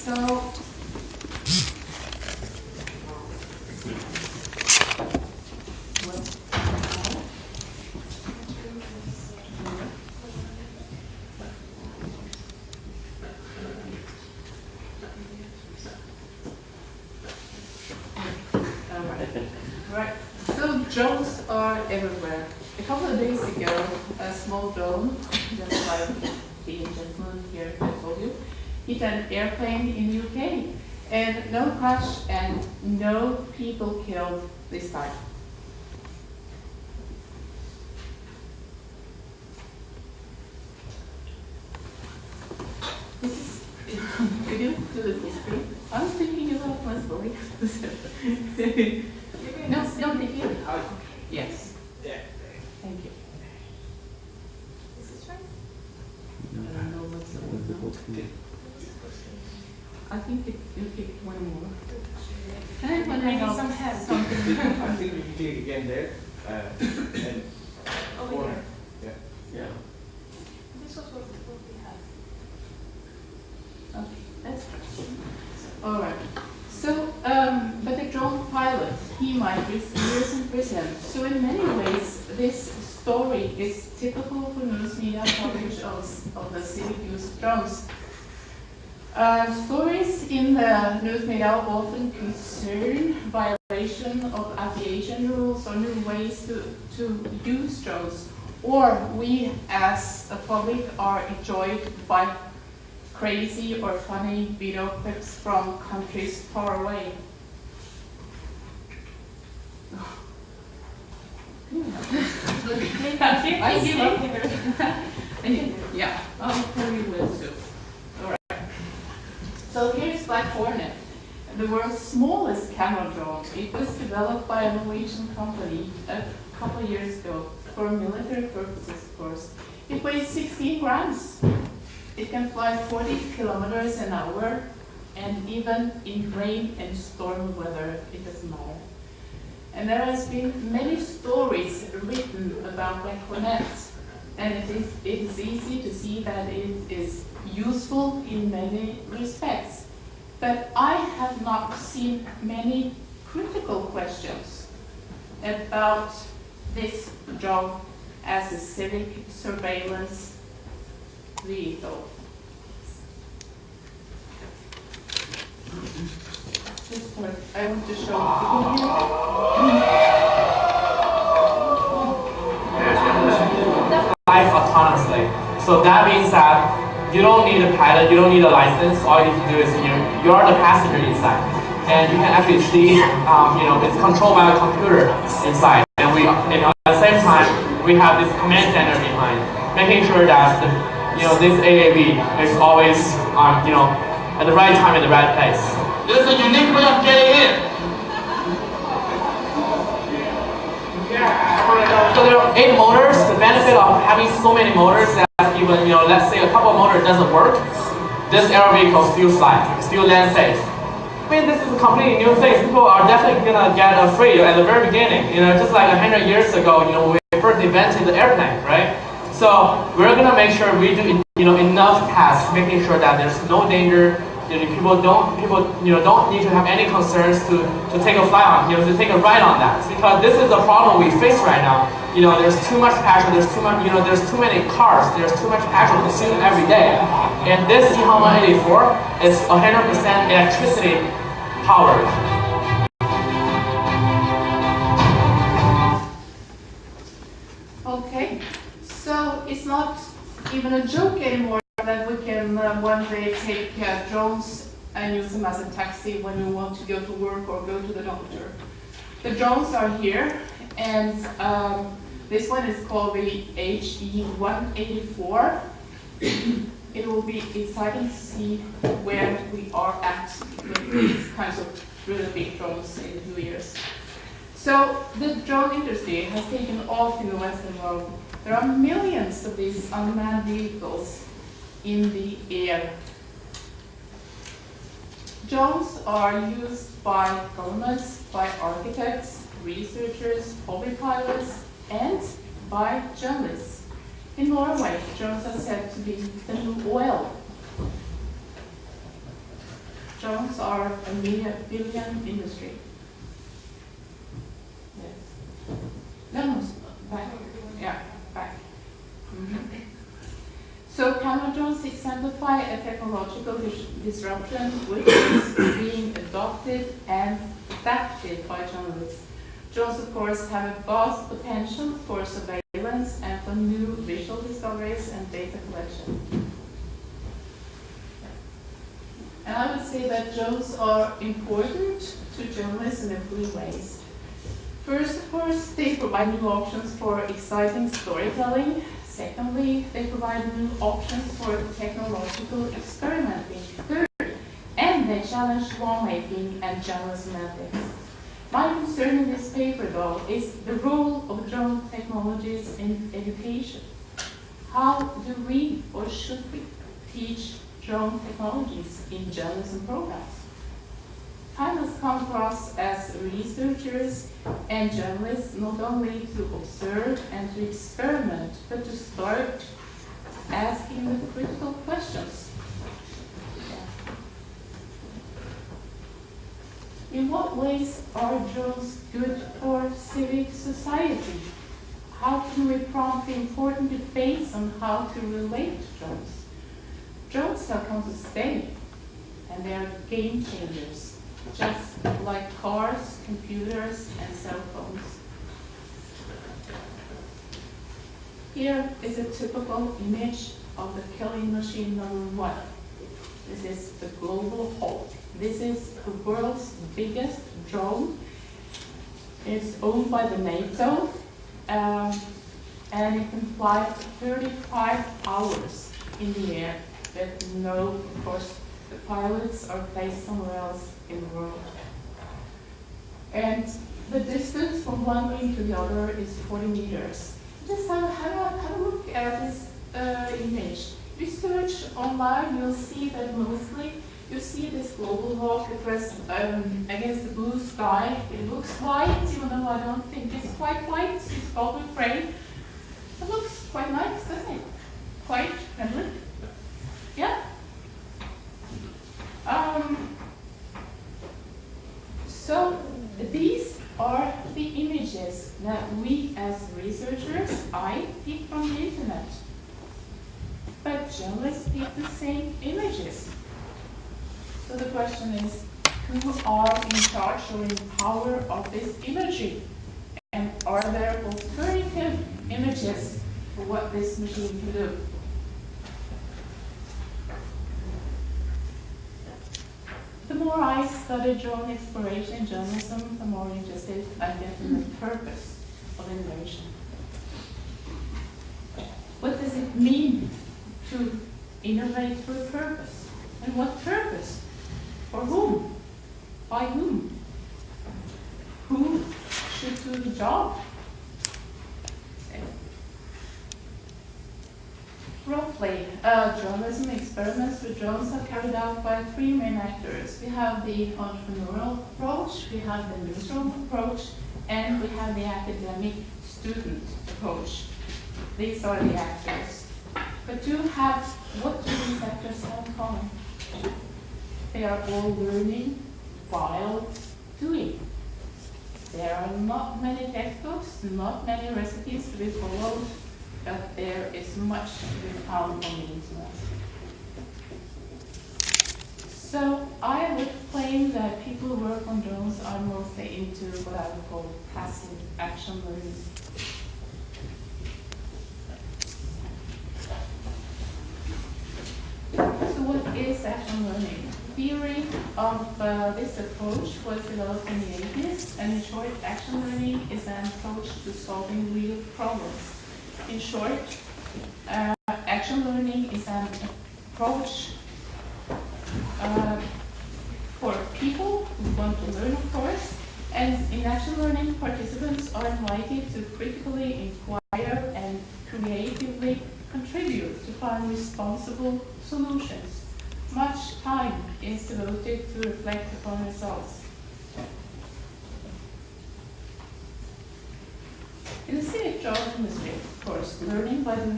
So, right. So drones are everywhere. A couple of days ago, a small drone, just like the gentleman here I told you, hit an airplane in the UK, and no crash and no people killed this time. Could you do the full screen? I was thinking about my story. No, take it. Yes. Thank you. Is this right? I don't know what's the one. I think you picked one more. And when I Maybe some hands. I think we can click again there. And Over here. Yeah. This was what we had. Okay, that's right. All right. So, but the drone pilot, he might risk years in prison. So in many ways, this story is typical for news media coverage of the civic use of drones. Stories in the news media often concern violation of aviation rules or new ways to use drones, or we as a public are enjoyed by crazy or funny video clips from countries far away. Yeah, I'll tell you what to do. All right. So here's Black Hornet, the world's smallest camera drone. It was developed by a Norwegian company a couple of years ago for military purposes, of course. It weighs 16 grams. It can fly 40 kilometers an hour, and even in rain and storm weather, it doesn't matter. And there has been many stories written about Black Hornet, and it is easy to see that it is useful in many respects. But I have not seen many critical questions about this drone as a civic surveillance vehicle. Just for, I want to show Flies autonomously. So that means that you don't need a pilot, you don't need a license. All you need to do is you are the passenger inside, and you can actually see, it's controlled by a computer inside. And at the same time, we have this command center behind, making sure that this AAV is always at the right time in the right place. This is a unique way of getting in. So there are 8 motors. The benefit of having so many motors that even, let's say a couple of motors doesn't work, this air vehicle still flies, still land safe. I mean, this is a completely new thing. People are definitely gonna get afraid at the very beginning. Just like 100 years ago, we first invented the airplane, right? So we're gonna make sure we do, enough tests, making sure that there's no danger. People don't need to have any concerns to take a flight on, to take a ride on that, because this is the problem we face right now. There's too much petrol, there's too much, there's too many cars, there's too much petrol consumed every day, and this C-184 is 100% electricity powered. Okay, so it's not even a joke anymore that we can one day take drones and use them as a taxi when you want to go to work or go to the doctor. The drones are here, and this one is called the HE-184. It will be exciting to see where we are at with these kinds of really big drones in a few years. So the drone industry has taken off in the Western world. There are millions of these unmanned vehicles in the air. Drones are used by governments, by architects, researchers, hobby pilots, and by journalists. In Norway, drones are said to be the new oil. drones are a billion industry. Yes. No, back. Yeah, back. So camera drones exemplify a technological disruption which is being adopted and adapted by journalists. Drones, of course, have a vast potential for surveillance and for new visual discoveries and data collection. And I would say that drones are important to journalists in a few ways. First, of course, they provide new options for exciting storytelling. Secondly, they provide new options for technological experimenting. Third, and they challenge lawmaking and journalism ethics. My concern in this paper, though, is the role of drone technologies in education. How do we, or should we, teach drone technologies in journalism programs? Time has come for us as researchers and journalists not only to observe and to experiment, but to start asking the critical questions. In what ways are drones good for civic society? How can we prompt important debates on how to relate to drones? Drones have come to stay, and they are game changers, just like cars, computers, and cell phones. Here is a typical image of the killing machine #1. This is the Global Hawk. This is the world's biggest drone. It's owned by the NATO, and it can fly 35 hours in the air. But no, of course, the pilots are placed somewhere else in the world. And the distance from one wing to the other is 40 meters. Just have a look at this image. If you search online, you'll see that mostly you see this Global Hawk addressed against the blue sky. It looks white, even though I don't think it's quite white. It's golden gray. It looks quite nice, doesn't it? Quite friendly. Yeah. So these are the images that we as researchers, I pick from the internet. But journalists pick the same images. So the question is, who are in charge or in power of this imagery? And are there alternative images for what this machine can do? The more I study drone exploration journalism, the more interested I get in the purpose of innovation. What does it mean to innovate for a purpose? And what purpose? For whom? By whom? Who should do the job? Roughly, journalism experiments with drones are carried out by three main actors. We have the entrepreneurial approach, we have the newsroom approach, and we have the academic student approach. These are the actors. But what do these actors have in common? They are all learning while doing. There are not many textbooks, not many recipes to be followed, but there is much to be found on the internet. So I would claim that people who work on drones are mostly into what I would call passive action learning. So what is action learning? The theory of this approach was developed in the 80s, and in short, action learning is an approach to solving real problems. In short, action learning is an approach for people who want to learn, of course, and in action learning, participants are invited to critically inquire and creatively contribute to find responsible solutions. Much time is devoted to reflect upon results. In the civic journalism industry, of course, learning by doing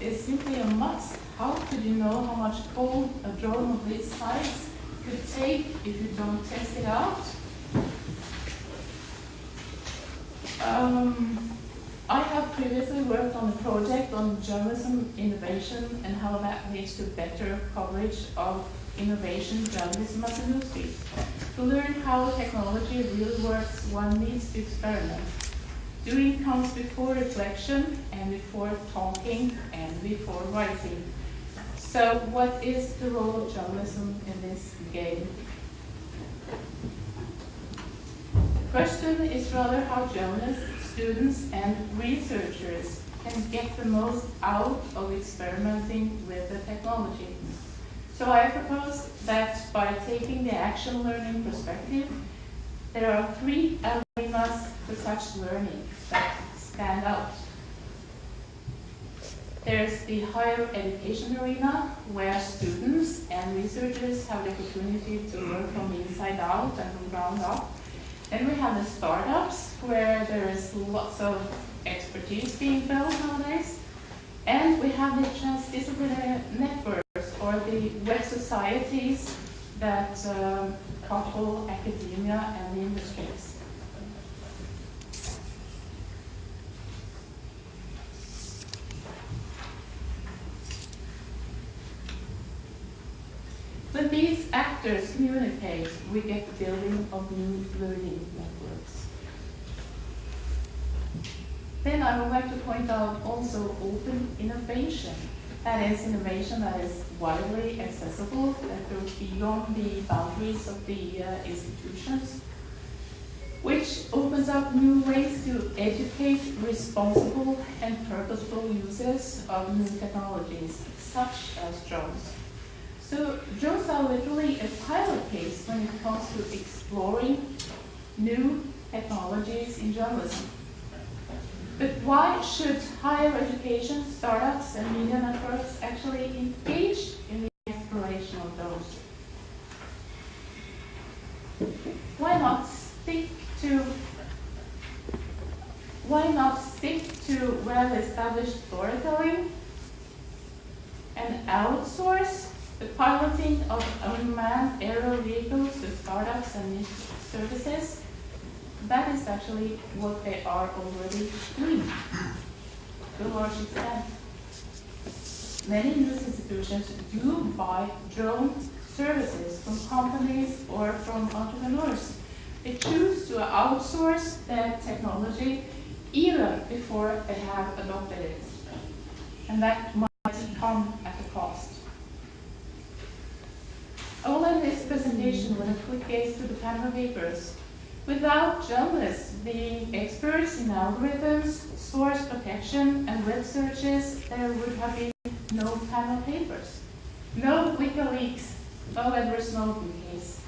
is simply a must. How could you know how much code a drone of this size could take if you don't test it out. I have previously worked on a project on journalism innovation and how that leads to better coverage of innovation journalism as a newsfeed. To learn how technology really works, one needs to experiment. Doing comes before reflection and before talking and before writing. So what is the role of journalism in this game? The question is rather how journalists, students, and researchers can get the most out of experimenting with the technology. So I propose that by taking the action learning perspective, there are three arenas for such learning that stand out. There's the higher education arena, where students and researchers have the opportunity to work from the inside out and from ground up. Then we have the startups, where there is lots of expertise being built nowadays. And we have the transdisciplinary networks, or the web societies that couple academia and the industries. When these actors communicate, we get the building of new learning networks. Then I would like to point out also open innovation. That is innovation that is widely accessible, that goes beyond the boundaries of the institutions, which opens up new ways to educate responsible and purposeful users of new technologies, such as drones. So drones are literally a pilot case when it comes to exploring new technologies in journalism. But why should higher education, startups, and media networks actually engage in the exploration of those? Why not stick to well-established storytelling and outsource the piloting of unmanned aerial vehicles to startups and niche services? That is actually what they are already doing to a large extent. Many news institutions do buy drone services from companies or from entrepreneurs. They choose to outsource their technology even before they have adopted it. And that might come at a cost. I will end this presentation with a quick gaze to the Panama Papers. Without journalists being experts in algorithms, source protection, and web searches, there would have been no Panama Papers, no WikiLeaks, no Edward Snowden case.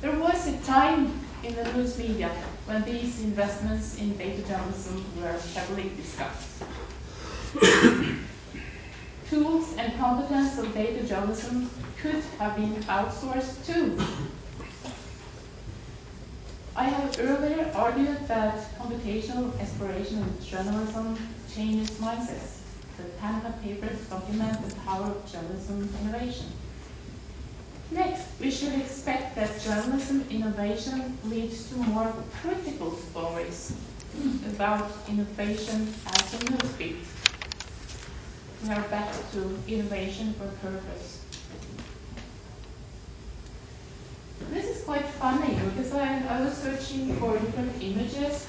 There was a time in the news media when these investments in data journalism were heavily discussed. Tools and competence of data journalism could have been outsourced too. I have earlier argued that computational exploration in journalism changes mindsets. The Panama Papers document the power of journalism innovation. Next, we should expect that journalism innovation leads to more critical stories about innovation as a newsfeed. We are back to innovation for purpose. This is quite funny because I was searching for different images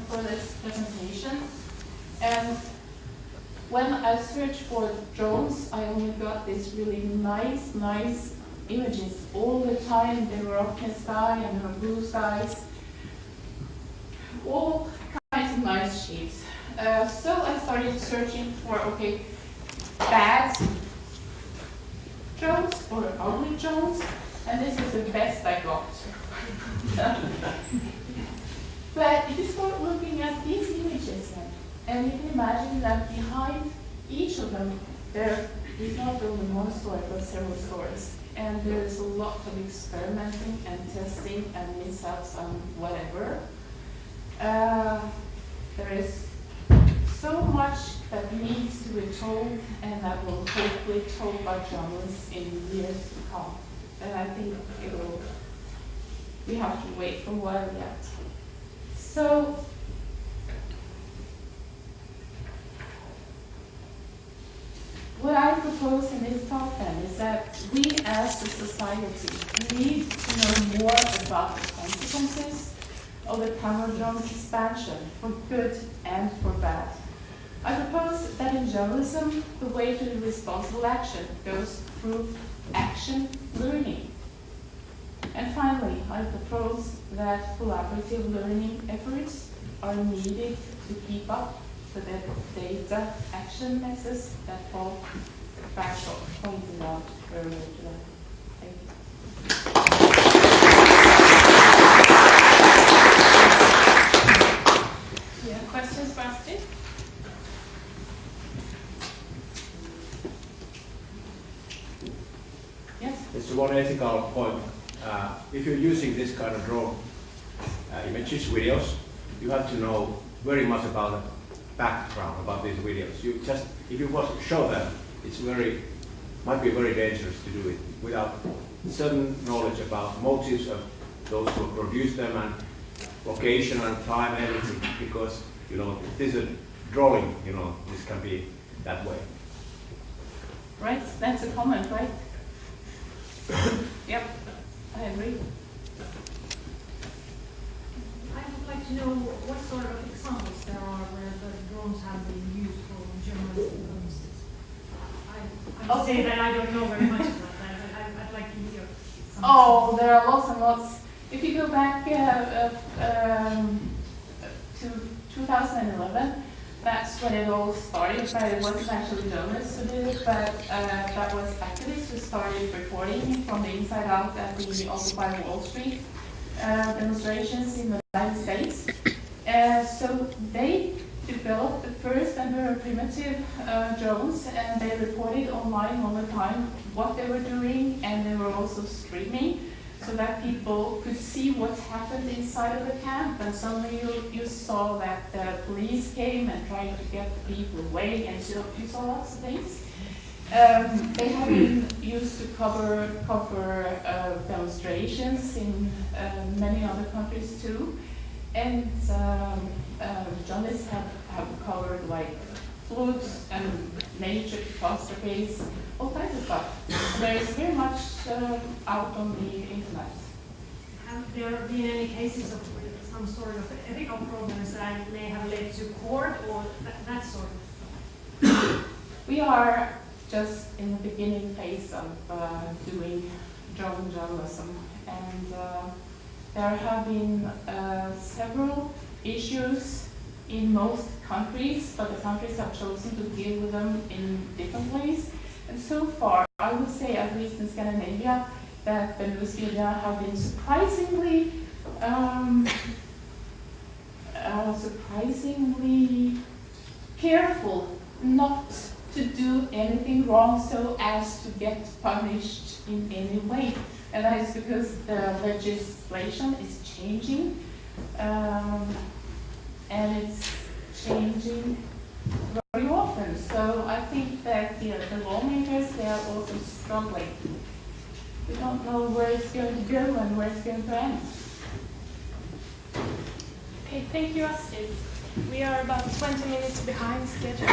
for this presentation, and when I searched for drones, I only got these really nice images. All the time they were up in the sky and there were blue skies, all kinds of nice shapes. So I started searching for, okay, bad drones or ugly drones, and this is the best I got. But if you start looking at these images then, and you can imagine that behind each of them, there is not only one story, but several stories. And there is a lot of experimenting and testing and mishaps and whatever. There is so much that needs to be told, and that will hopefully told by journalists in years to come. And I think think we have to wait for a while yet. So, what I propose in this talk then is that we as a society need to know more about the consequences of the camera drone's expansion for good and for bad. I propose that in journalism, the way to responsible action goes through action learning. And finally, I propose that collaborative learning efforts are needed to keep up with the data action messes that Paul Bashor pointed out earlier today. Thank you. Yeah, questions for Astrid? Yes? There's one ethical point. If you're using this kind of drone images, videos, you have to know very much about the background about these videos. You just, if you want to show them, it's might be very dangerous to do it without certain knowledge about motives of those who produce them and location and time, everything. Because if this is a drawing, this can be that way. Right, that's a comment, right? Yep, I agree. I would like to know what sort of examples there are where the drones have been used for journalistic purposes. I say that I don't know very much about that, but I'd like to hear some. Oh, there are lots and lots. If you go back to 2011, that's when it all started. But it wasn't actually journalists who did it, but that was activists who started reporting from the inside out at the Occupy Wall Street demonstrations in the United States. So they developed the first and very primitive drones, and they reported online all the time what they were doing, and they were also streaming so that people could see what happened inside of the camp. And suddenly you saw that the police came and tried to get the people away, and so you saw lots of things. They have been used to cover demonstrations in many other countries too. And journalists have covered like floods and nature catastrophes, all kinds of stuff. There is very much out on the internet. Have there been any cases of some sort of ethical problems that may have led to court or that sort of stuff? We are just in the beginning phase of doing drone journalism, and there have been several issues in most countries, but the countries have chosen to deal with them in different ways. And so far, I would say, at least in Scandinavia, that the news media have been surprisingly careful not to do anything wrong so as to get punished in any way. And that is because the legislation is changing, and it's changing very often. So I think that the lawmakers, they are also struggling. We don't know where it's going to go and where it's going to end. Okay, thank you, Astrid. We are about 20 minutes behind schedule.